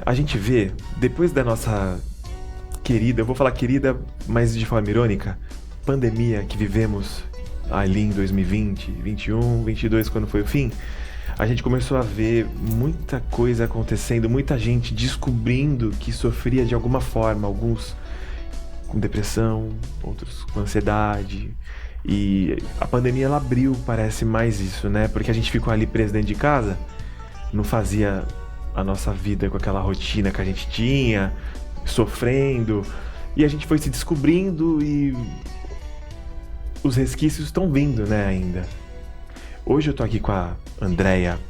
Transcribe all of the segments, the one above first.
A gente vê, depois da nossa querida, eu vou falar querida, mas de forma irônica, pandemia que vivemos ali em 2020, 21, 22, quando foi o fim, a gente começou a ver muita coisa acontecendo, muita gente descobrindo que sofria de alguma forma, alguns com depressão, outros com ansiedade. E a pandemia, ela abriu, parece, mais isso, né? Porque a gente ficou ali preso dentro de casa, não fazia a nossa vida com aquela rotina que a gente tinha, sofrendo, e a gente foi se descobrindo e os resquícios estão vindo, né, ainda. Hoje eu tô aqui com a Andrea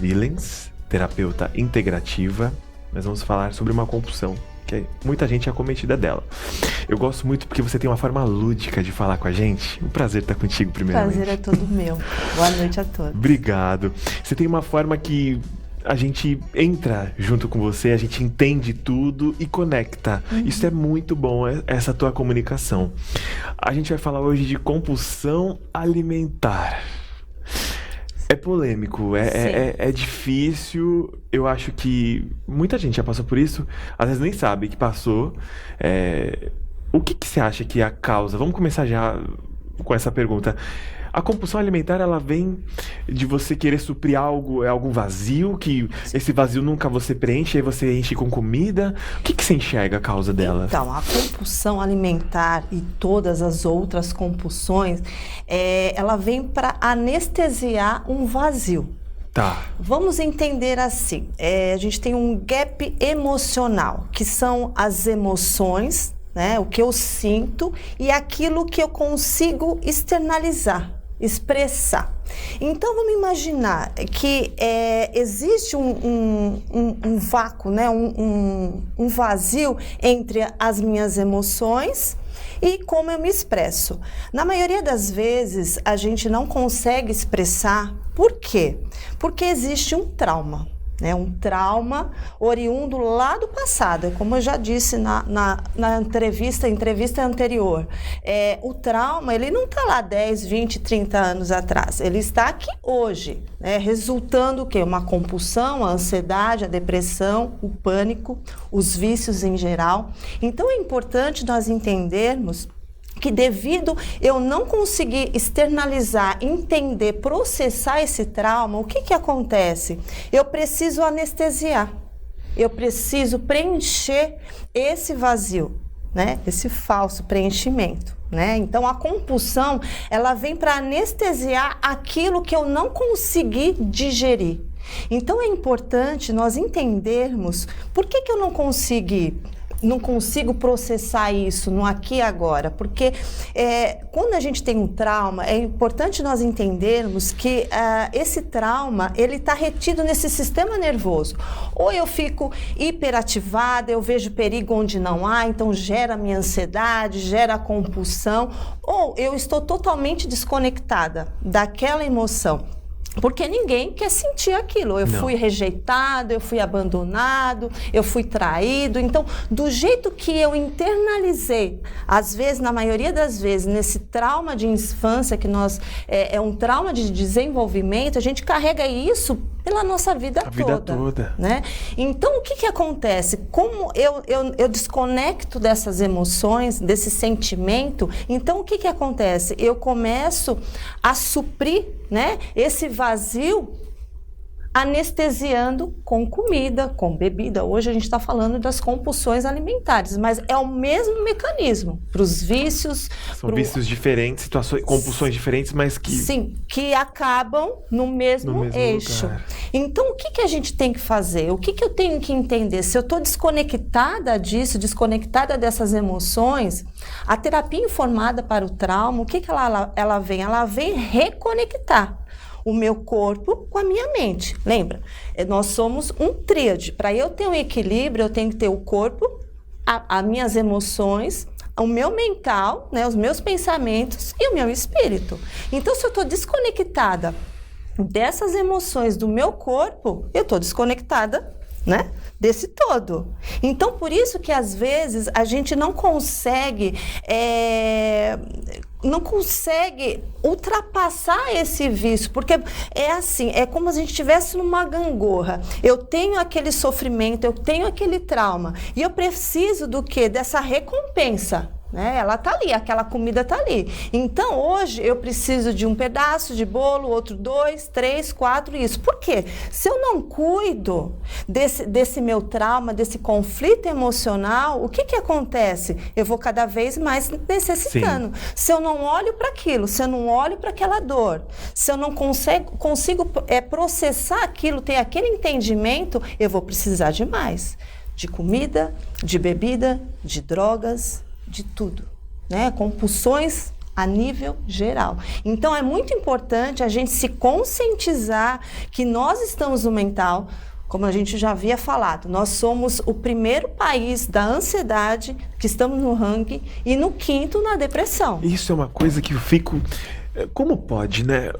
Willens, terapeuta integrativa. Nós vamos falar sobre uma compulsão que muita gente é acometida dela. Eu gosto muito porque você tem uma forma lúdica de falar com a gente. Um prazer estar contigo, primeiramente. Prazer é todo meu. Boa noite a todos. Obrigado. Você tem uma forma que a gente entra junto com você, a gente entende tudo e conecta. Isso é muito bom, essa tua comunicação. A gente vai falar hoje de compulsão alimentar. É polêmico, é difícil. Eu acho que muita gente já passou por isso, às vezes nem sabe que passou. O que você acha que é a causa? Vamos começar já com essa pergunta. A compulsão alimentar, ela vem de você querer suprir algo, algum vazio, que esse vazio nunca você preenche, aí você enche com comida. O que você enxerga a causa dela? Então, a compulsão alimentar e todas as outras compulsões, ela vem para anestesiar um vazio. Tá. Vamos entender assim, a gente tem um gap emocional, que são as emoções, né, o que eu sinto e aquilo que eu consigo externalizar, expressar. Então, vamos imaginar que existe um vácuo, né, um vazio entre as minhas emoções e como eu me expresso. Na maioria das vezes, a gente não consegue expressar. Por quê? Porque existe um trauma. Um trauma oriundo lá do passado, como eu já disse na entrevista anterior. O trauma, ele não está lá 10, 20, 30 anos atrás, ele está aqui hoje, resultando o quê? Uma compulsão, a ansiedade, a depressão, o pânico, os vícios em geral. Então é importante nós entendermos que devido eu não conseguir externalizar, entender, processar esse trauma, o que acontece? Eu preciso anestesiar, eu preciso preencher esse vazio, né? Esse falso preenchimento, né? Então a compulsão, ela vem para anestesiar aquilo que eu não consegui digerir. Então é importante nós entendermos por que eu não consigo processar isso no aqui e agora, porque quando a gente tem um trauma, é importante nós entendermos que esse trauma, ele está retido nesse sistema nervoso. Ou eu fico hiperativada, eu vejo perigo onde não há, então gera minha ansiedade, gera compulsão, ou eu estou totalmente desconectada daquela emoção. Porque ninguém quer sentir aquilo. Eu fui rejeitado, eu fui abandonado, eu fui traído. Então, do jeito que eu internalizei, às vezes, na maioria das vezes, nesse trauma de infância, que é um trauma de desenvolvimento, a gente carrega isso pela nossa vida toda. Né? Então, o que acontece? Como eu desconecto dessas emoções, desse sentimento, então o que acontece? Eu começo a suprir, né, esse vazio anestesiando com comida, com bebida. Hoje a gente está falando das compulsões alimentares, mas é o mesmo mecanismo para os vícios. São vícios diferentes, situações, compulsões diferentes, mas que... Sim, que acabam no mesmo eixo. Lugar. Então, o que a gente tem que fazer? O que eu tenho que entender? Se eu estou desconectada disso, desconectada dessas emoções, a terapia informada para o trauma, o que ela vem? Ela vem reconectar o meu corpo com a minha mente. Lembra? Nós somos um tríade. Para eu ter um equilíbrio, eu tenho que ter o corpo, as minhas emoções, o meu mental, né, os meus pensamentos e o meu espírito. Então, se eu estou desconectada dessas emoções do meu corpo, eu estou desconectada, né, desse todo. Então, por isso que às vezes a gente não consegue não consegue ultrapassar esse vício, porque é assim, é como se a gente estivesse numa gangorra. Eu tenho aquele sofrimento, eu tenho aquele trauma, e eu preciso do quê? Dessa recompensa. Né? Ela tá ali, aquela comida tá ali. Então, hoje, eu preciso de um pedaço de bolo, outro 2, 3, 4, isso. Por quê? Se eu não cuido desse meu trauma, desse conflito emocional, o que acontece? Eu vou cada vez mais necessitando. Sim. Se eu não olho para aquilo, se eu não olho para aquela dor, se eu não consigo processar aquilo, ter aquele entendimento, eu vou precisar de mais. De comida, de bebida, de drogas, de tudo, né? Compulsões a nível geral. Então, é muito importante a gente se conscientizar que nós estamos no mental, como a gente já havia falado, nós somos o primeiro país da ansiedade, que estamos no ranking, e no 5º na depressão. Isso é uma coisa que eu fico... Como pode, né?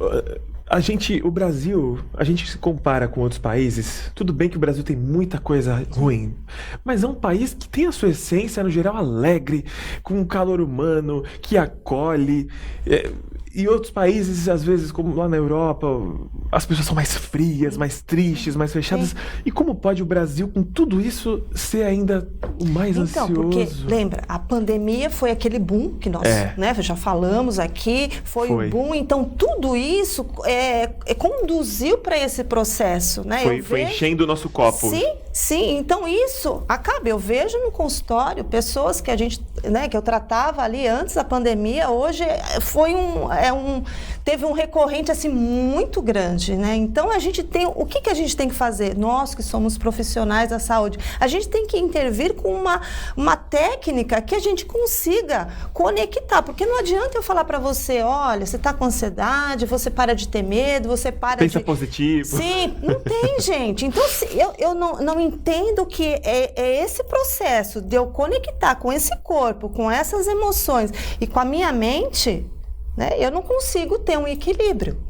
O Brasil, a gente se compara com outros países, tudo bem que o Brasil tem muita coisa ruim, mas é um país que tem a sua essência, no geral, alegre, com um calor humano, que acolhe. E outros países, às vezes, como lá na Europa, as pessoas são mais frias, mais tristes, mais fechadas. Sim. E como pode o Brasil, com tudo isso, ser ainda o mais ansioso? Então, porque, lembra, a pandemia foi aquele boom que nós né, já falamos aqui, foi o boom. Então, tudo isso conduziu para esse processo. Né? Foi enchendo o nosso copo. Sim. Então, isso acaba. Eu vejo no consultório pessoas que que eu tratava ali antes da pandemia, hoje teve um recorrente assim muito grande, né? Então o que a gente tem que fazer? Nós que somos profissionais da saúde, a gente tem que intervir com uma técnica que a gente consiga conectar, porque não adianta eu falar para você, olha, você está com ansiedade, você para de ter medo, você pensa positivo. Sim, não tem, gente. Então eu não entendo que é esse processo de eu conectar com esse corpo, com essas emoções e com a minha mente, né, eu não consigo ter um equilíbrio.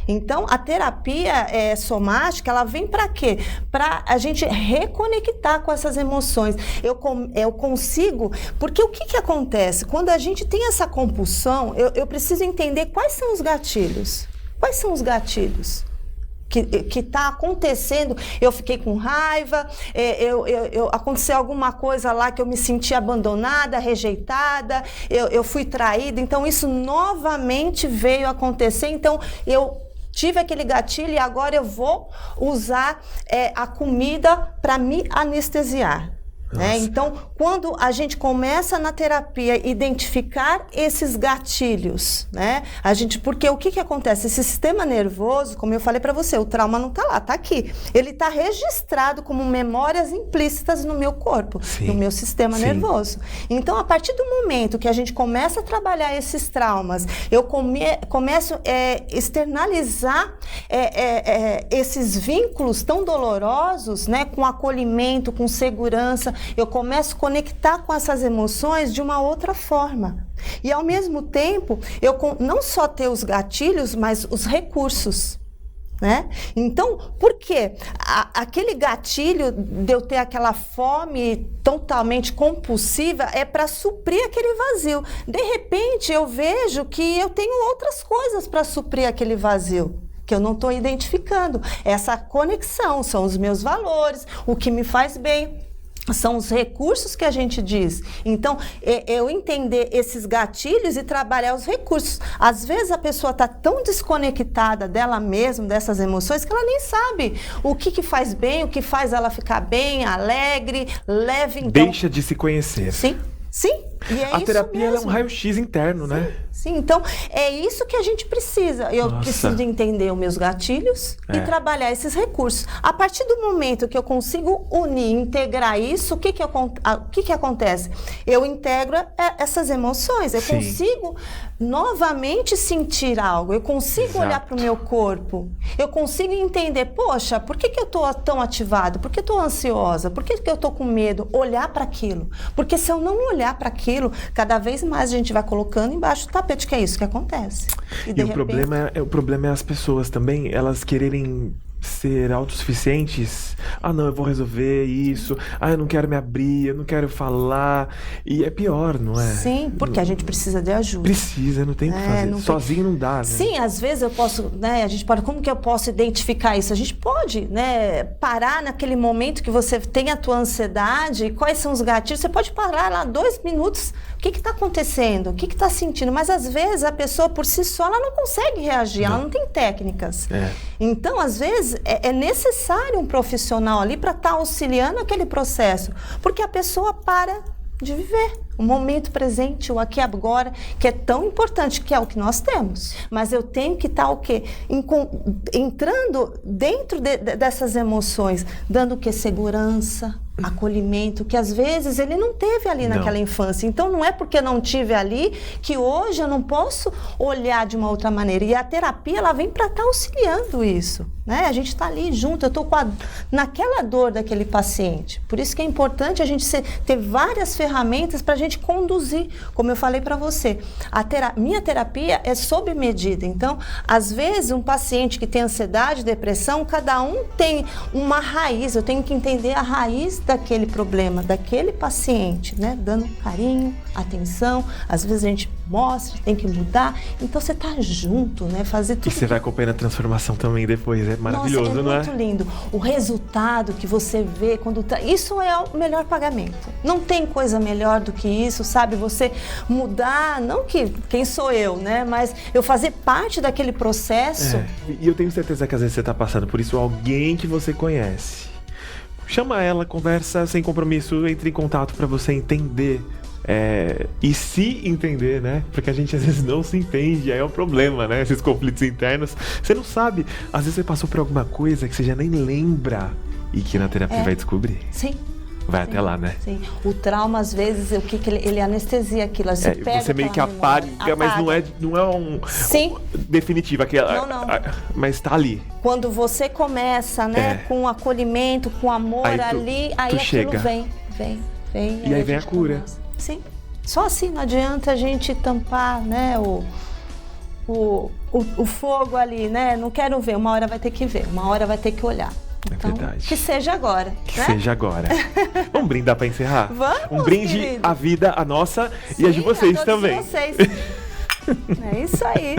Então, a terapia somática, ela vem para quê? Para a gente reconectar com essas emoções. Eu consigo... Porque o que acontece? Quando a gente tem essa compulsão, eu preciso entender quais são os gatilhos. Quais são os gatilhos que está acontecendo? Eu fiquei com raiva, aconteceu alguma coisa lá que eu me senti abandonada, rejeitada, eu fui traída, então isso novamente veio acontecer, então eu tive aquele gatilho e agora eu vou usar a comida para me anestesiar. Né? Então, quando a gente começa na terapia a identificar esses gatilhos, né? Porque o que acontece? Esse sistema nervoso, como eu falei para você, o trauma não está lá, está aqui. Ele está registrado como memórias implícitas no meu corpo, no meu sistema nervoso. Então, a partir do momento que a gente começa a trabalhar esses traumas, eu começo a externalizar esses vínculos tão dolorosos, né? Com acolhimento, com segurança, eu começo a conectar com essas emoções de uma outra forma. E, ao mesmo tempo, eu não só ter os gatilhos, mas os recursos. Né? Então, por quê? Aquele gatilho de eu ter aquela fome totalmente compulsiva é para suprir aquele vazio. De repente, eu vejo que eu tenho outras coisas para suprir aquele vazio, que eu não estou identificando. Essa conexão são os meus valores, o que me faz bem. São os recursos que a gente diz. Então, eu entender esses gatilhos e trabalhar os recursos. Às vezes a pessoa está tão desconectada dela mesma, dessas emoções, que ela nem sabe o que faz bem, o que faz ela ficar bem, alegre, leve. Então... Deixa de se conhecer. Sim. E a terapia é um raio-x interno, né? Sim, então é isso que a gente precisa. Eu preciso de entender os meus gatilhos e trabalhar esses recursos. A partir do momento que eu consigo unir, integrar isso, o que acontece? Eu integro essas emoções, eu consigo novamente sentir algo, eu consigo olhar para o meu corpo, eu consigo entender, poxa, por que eu estou tão ativado? Por que eu estou ansiosa? Por que eu estou com medo? Olhar para aquilo. Porque se eu não olhar para aquilo, cada vez mais a gente vai colocando embaixo do tapete, que é isso que acontece. E o problema é as pessoas também, elas quererem ser autossuficientes. Ah, não, eu vou resolver isso. Ah, eu não quero me abrir, eu não quero falar. E é pior, não é? Sim, porque a gente precisa de ajuda. Precisa, não tem o que fazer. Não Sozinho não dá, né? Sim, às vezes eu posso, né? A gente pode, como que eu posso identificar isso? A gente pode, né? Parar naquele momento que você tem a tua ansiedade, quais são os gatilhos? Você pode parar lá 2 minutos. O que está acontecendo? O que está sentindo? Mas às vezes a pessoa por si só ela não consegue reagir, ela não tem técnicas. Então, às vezes, é necessário um profissional ali para estar auxiliando aquele processo, porque a pessoa para de viver o momento presente, o aqui e agora, que é tão importante, que é o que nós temos. Mas eu tenho que estar o quê? Entrando dentro dessas emoções, dando o quê? Segurança, acolhimento, que às vezes ele não teve ali naquela infância. Então não é porque não tive ali que hoje eu não posso olhar de uma outra maneira. E a terapia, ela vem para estar auxiliando isso, né? A gente está ali junto, eu estou naquela dor daquele paciente. Por isso que é importante a gente ter várias ferramentas para a gente conduzir, como eu falei para você. Minha terapia é sob medida. Então, às vezes, um paciente que tem ansiedade, depressão, cada um tem uma raiz. Eu tenho que entender a raiz daquele problema, daquele paciente, né? Dando carinho, atenção. Às vezes a gente mostra, tem que mudar. Então, você tá junto, né? Fazer tudo. E você vai acompanhando a transformação também depois. É maravilhoso, não é? Nossa, é muito lindo. O resultado que você vê quando... Isso é o melhor pagamento. Não tem coisa melhor do que isso, sabe? Você mudar, não que quem sou eu, né? Mas eu fazer parte daquele processo. E eu tenho certeza que às vezes você tá passando por isso, alguém que você conhece. Chama ela, conversa sem compromisso, entre em contato para você entender. E se entender, né? Porque a gente às vezes não se entende, aí é o problema, né? Esses conflitos internos. Você não sabe, às vezes você passou por alguma coisa que você já nem lembra e que na terapia vai descobrir. Sim. Vai até lá, né? Sim. O trauma, às vezes, o que ele anestesia aquilo. Você meio que apaga, mas não é um definitivo. Não. Mas tá ali. Quando você começa, né, com acolhimento, com amor aí aquilo chega. vem. E aí vem a cura. Começa. Sim. Só assim, não adianta a gente tampar, né, o fogo ali, né? Não quero ver, uma hora vai ter que ver, uma hora vai ter que olhar. Então, verdade. Que seja agora. Seja agora. Vamos brindar para encerrar? Vamos, um brinde querido. à vida, a nossa e a de vocês também. Vocês. É isso aí.